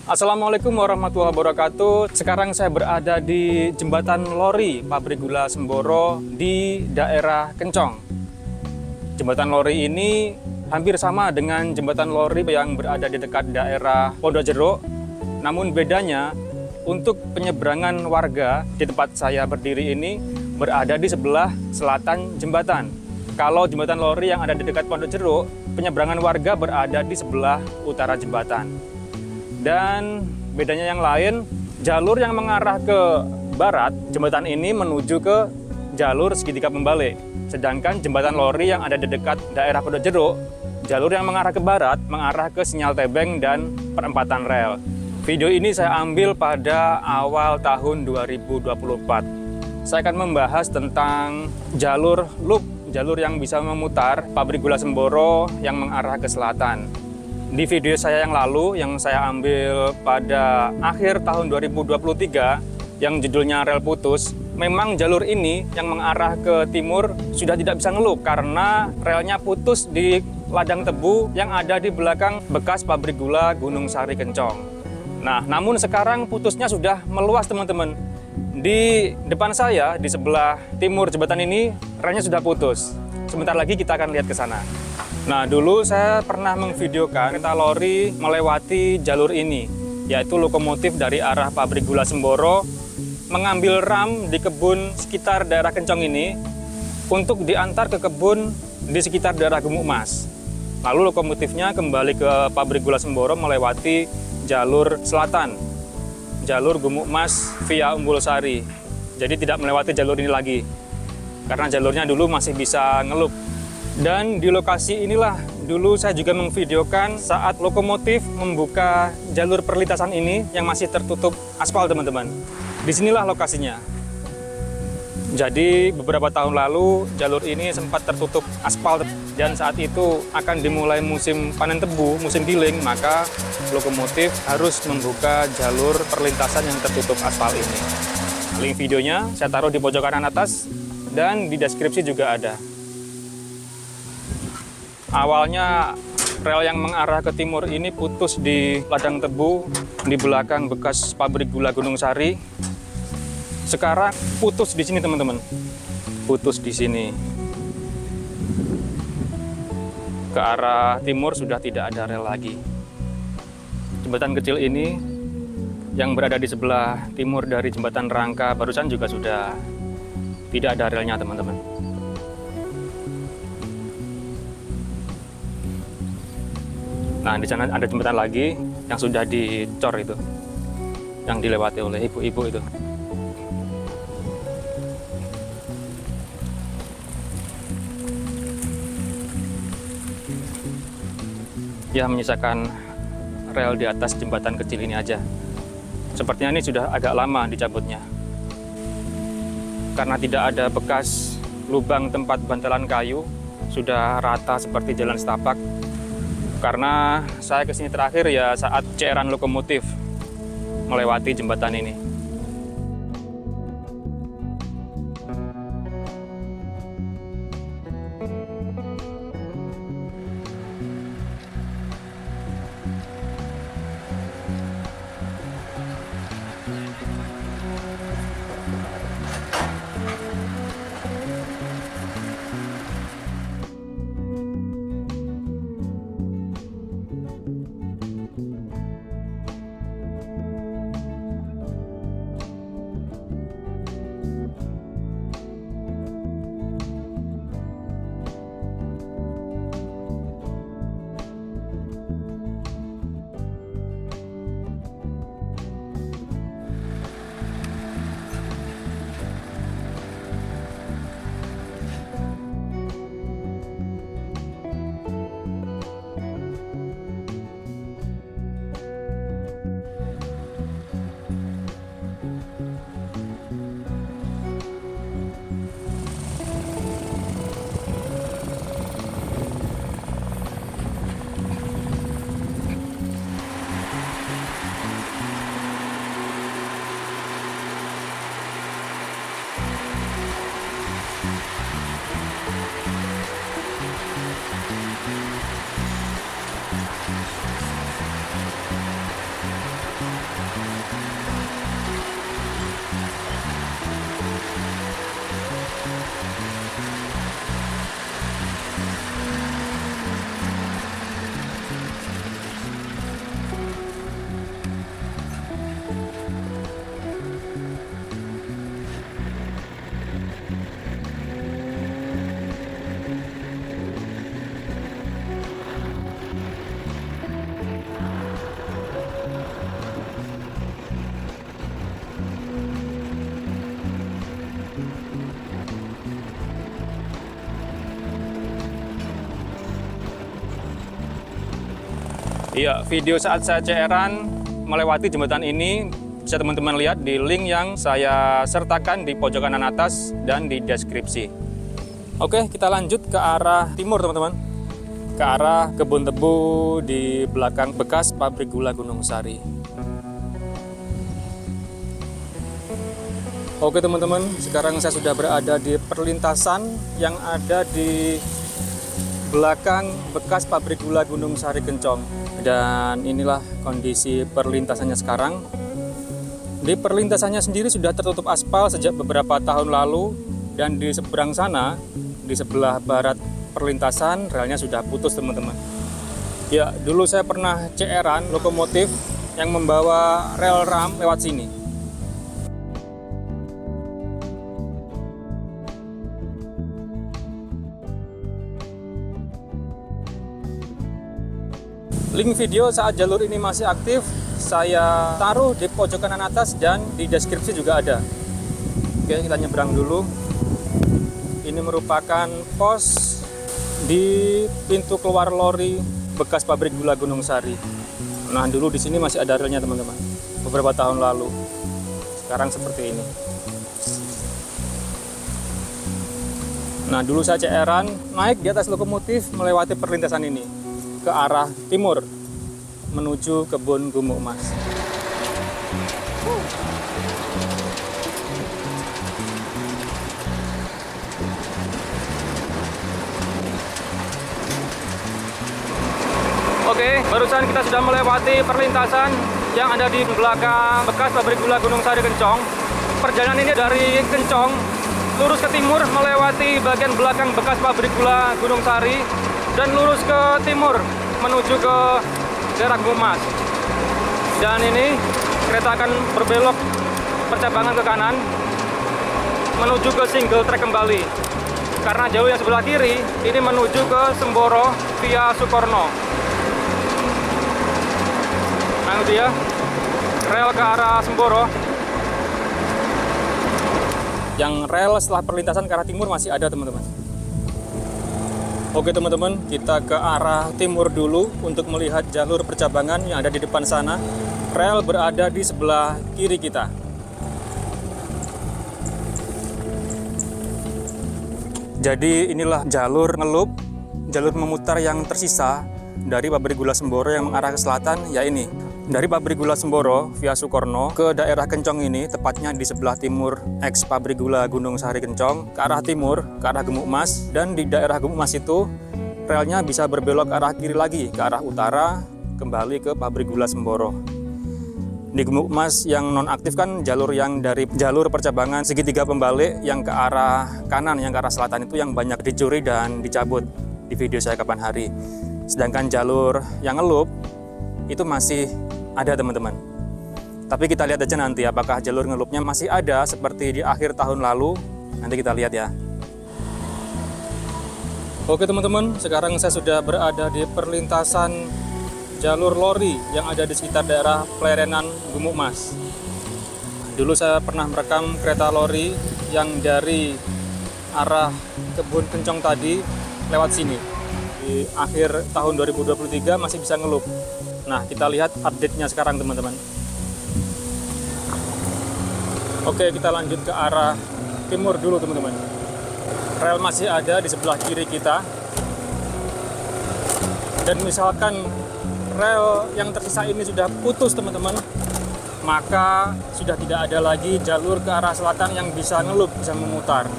Assalamualaikum warahmatullahi wabarakatuh. Sekarang saya berada di Jembatan Lori, Pabrik Gula Semboro di daerah Kencong. Jembatan Lori ini hampir sama dengan Jembatan Lori yang berada di dekat daerah Pondok Jeruk. Namun bedanya, untuk penyeberangan warga di tempat saya berdiri ini berada di sebelah selatan jembatan. Kalau Jembatan Lori yang ada di dekat Pondok Jeruk, penyeberangan warga berada di sebelah utara jembatan. Dan bedanya yang lain, jalur yang mengarah ke barat, jembatan ini menuju ke jalur segitiga pembalik. Sedangkan Jembatan Lori yang ada di dekat daerah Pondok Jeruk, jalur yang mengarah ke barat, mengarah ke sinyal tebeng dan perempatan rel. Video ini saya ambil pada awal tahun 2024. Saya akan membahas tentang jalur loop, jalur yang bisa memutar Pabrik Gula Semboro yang mengarah ke selatan. Di video saya yang lalu, yang saya ambil pada akhir tahun 2023, yang judulnya Rel Putus, memang jalur ini yang mengarah ke timur sudah tidak bisa ngelup karena relnya putus di ladang tebu yang ada di belakang bekas pabrik gula Gunung Sari Kencong. Nah, namun sekarang putusnya sudah meluas teman-teman. Di depan saya, di sebelah timur jembatan ini, relnya sudah putus. Sebentar lagi kita akan lihat ke sana. Nah, dulu saya pernah memvideokan kereta lori melewati jalur ini, yaitu lokomotif dari arah Pabrik Gula Semboro mengambil ram di kebun sekitar daerah Kencong ini untuk diantar ke kebun di sekitar daerah Gumuk Mas. Lalu lokomotifnya kembali ke Pabrik Gula Semboro melewati jalur selatan, jalur Gumuk Mas via Umbul Sari. Jadi tidak melewati jalur ini lagi, karena jalurnya dulu masih bisa ngelup. Dan di lokasi inilah dulu saya juga memvideokan saat lokomotif membuka jalur perlintasan ini yang masih tertutup aspal teman-teman. Disinilah lokasinya. Jadi beberapa tahun lalu jalur ini sempat tertutup aspal dan saat itu akan dimulai musim panen tebu, musim giling, maka lokomotif harus membuka jalur perlintasan yang tertutup aspal ini. Link videonya saya taruh di pojok kanan atas dan di deskripsi juga ada. Awalnya rel yang mengarah ke timur ini putus di ladang tebu di belakang bekas pabrik gula Gunung Sari. Sekarang putus di sini teman-teman, putus di sini. Ke arah timur sudah tidak ada rel lagi. Jembatan kecil ini yang berada di sebelah timur dari jembatan rangka barusan juga sudah tidak ada relnya teman-teman. Nah, di sana ada jembatan lagi yang sudah dicor itu, yang dilewati oleh ibu-ibu itu. Ya, menyisakan rel di atas jembatan kecil ini aja. Sepertinya ini sudah agak lama dicabutnya. Karena tidak ada bekas lubang tempat bantalan kayu, sudah rata seperti jalan setapak. Karena saya kesini terakhir ya saat ceran lokomotif melewati jembatan ini. Ya, video saat saya CR-an melewati jembatan ini bisa teman-teman lihat di link yang saya sertakan di pojok kanan atas dan di deskripsi. Oke, kita lanjut ke arah timur teman-teman. Ke arah kebun tebu di belakang bekas pabrik gula Gunung Sari. Oke teman-teman, sekarang saya sudah berada di perlintasan yang ada di belakang bekas pabrik gula Gunung Sari Kencong. Dan inilah kondisi perlintasannya sekarang. Di perlintasannya sendiri sudah tertutup aspal sejak beberapa tahun lalu. Dan di seberang sana, di sebelah barat perlintasan, relnya sudah putus teman-teman. Ya, dulu saya pernah CR-an lokomotif yang membawa rel ram lewat sini. Link video saat jalur ini masih aktif saya taruh di pojok kanan atas dan di deskripsi juga ada. Oke, kita nyebrang dulu. Ini merupakan pos di pintu keluar lori bekas pabrik gula Gunung Sari. Nah, dulu di sini masih ada relnya teman-teman. Beberapa tahun lalu. Sekarang seperti ini. Nah, dulu saya CR-an naik di atas lokomotif melewati perlintasan ini ke arah timur menuju kebun gumuk emas. Oke, barusan kita sudah melewati perlintasan yang ada di belakang bekas pabrik gula Gunung Sari Kencong. Perjalanan ini dari Kencong lurus ke timur melewati bagian belakang bekas pabrik gula Gunung Sari dan lurus ke timur menuju ke daerah Gumuk Emas. Dan ini kereta akan berbelok percabangan ke kanan menuju ke single track kembali. Karena jalur yang sebelah kiri ini menuju ke Semboro via Sukorno. Nah itu ya, rel ke arah Semboro. Yang rel setelah perlintasan ke arah timur masih ada teman-teman. Oke teman-teman, kita ke arah timur dulu untuk melihat jalur percabangan yang ada di depan sana. Rel berada di sebelah kiri kita. Jadi inilah jalur ngelup, jalur memutar yang tersisa dari pabrik gula Semboro yang mengarah ke selatan, ya ini. Dari pabrik gula Semboro via Sukorno ke daerah Kencong ini, tepatnya di sebelah timur ex pabrik gula Gunung Sari Kencong, ke arah timur, ke arah Gumuk Emas, dan di daerah Gumuk Emas itu relnya bisa berbelok ke arah kiri lagi, ke arah utara, kembali ke pabrik gula Semboro. Di Gumuk Emas yang non-aktif kan jalur yang dari jalur percabangan segitiga pembalik yang ke arah kanan, yang ke arah selatan itu yang banyak dicuri dan dicabut di video saya kapan hari. Sedangkan jalur yang ngelup itu masih ada teman-teman. Tapi kita lihat aja nanti apakah jalur ngelupnya masih ada seperti di akhir tahun lalu. Nanti kita lihat ya. Oke teman-teman, sekarang saya sudah berada di perlintasan jalur lori yang ada di sekitar daerah Plerenan Gumuk Emas. Dulu saya pernah merekam kereta lori yang dari arah kebun Kencong tadi lewat sini. Di akhir tahun 2023 masih bisa ngelup. Nah, kita lihat update-nya sekarang teman-teman. Oke, kita lanjut ke arah timur dulu teman-teman. Rel masih ada di sebelah kiri kita. Dan misalkan rel yang tersisa ini sudah putus teman-teman, maka sudah tidak ada lagi jalur ke arah selatan yang bisa ngelup, bisa memutar.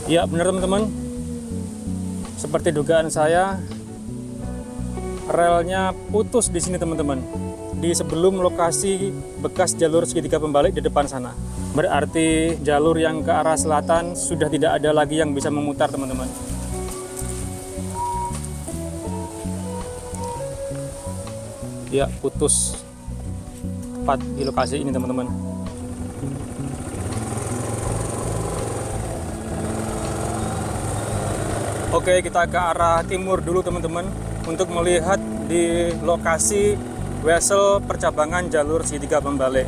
Ya benar teman-teman, seperti dugaan saya, relnya putus di sini teman-teman, di sebelum lokasi bekas jalur segitiga pembalik di depan sana. Berarti jalur yang ke arah selatan sudah tidak ada lagi yang bisa memutar teman-teman. Ya putus tepat di lokasi ini teman-teman. Oke, kita ke arah timur dulu teman-teman untuk melihat di lokasi wesel percabangan jalur segitiga pembalik.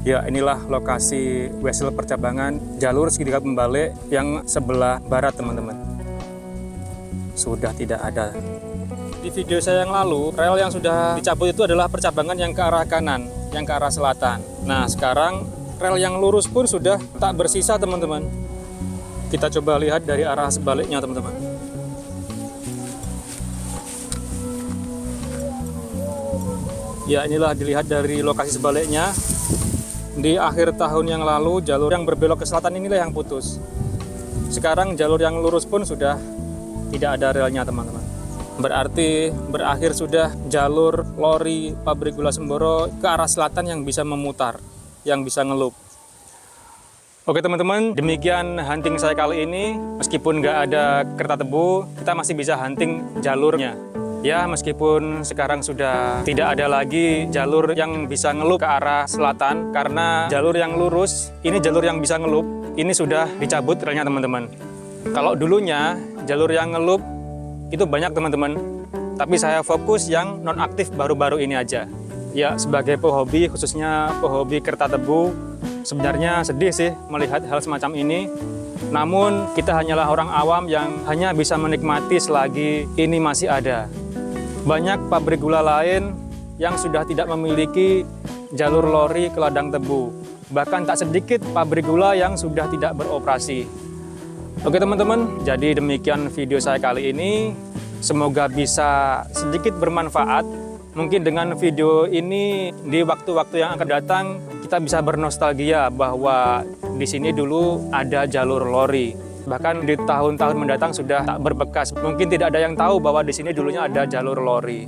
Ya, inilah lokasi Wesel percabangan jalur segitiga pembalik yang sebelah barat, teman-teman. Sudah tidak ada. Di video saya yang lalu, rel yang sudah dicabut itu adalah percabangan yang ke arah kanan, yang ke arah selatan. Nah, sekarang rel yang lurus pun sudah tak bersisa, teman-teman. Kita coba lihat dari arah sebaliknya, teman-teman. Ya, inilah dilihat dari lokasi sebaliknya. Di akhir tahun yang lalu, jalur yang berbelok ke selatan inilah yang putus. Sekarang jalur yang lurus pun sudah tidak ada relnya, teman-teman. Berarti berakhir sudah jalur lori pabrik gula Semboro ke arah selatan yang bisa memutar, yang bisa ngelup. Oke teman-teman, demikian hunting saya kali ini. Meskipun nggak ada kereta tebu, kita masih bisa hunting jalurnya. Ya, meskipun sekarang sudah tidak ada lagi jalur yang bisa ngelup ke arah selatan, karena jalur yang lurus, ini jalur yang bisa ngelup, ini sudah dicabut relnya, teman-teman. Kalau dulunya jalur yang ngelup itu banyak, teman-teman, tapi saya fokus yang nonaktif baru-baru ini aja. Ya, sebagai pehobi, khususnya pehobi kereta tebu, sebenarnya sedih sih melihat hal semacam ini. Namun kita hanyalah orang awam yang hanya bisa menikmati selagi ini masih ada. Banyak pabrik gula lain yang sudah tidak memiliki jalur lori ke ladang tebu. Bahkan tak sedikit pabrik gula yang sudah tidak beroperasi. Oke teman-teman, jadi demikian video saya kali ini. Semoga bisa sedikit bermanfaat. Mungkin dengan video ini di waktu-waktu yang akan datang kita bisa bernostalgia bahwa di sini dulu ada jalur lori. Bahkan di tahun-tahun mendatang sudah tak berbekas. Mungkin tidak ada yang tahu bahwa di sini dulunya ada jalur lori.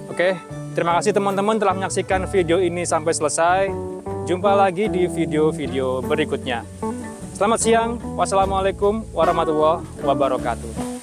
Oke, terima kasih teman-teman telah menyaksikan video ini sampai selesai. Jumpa lagi di video-video berikutnya. Selamat siang. Wassalamualaikum warahmatullahi wabarakatuh.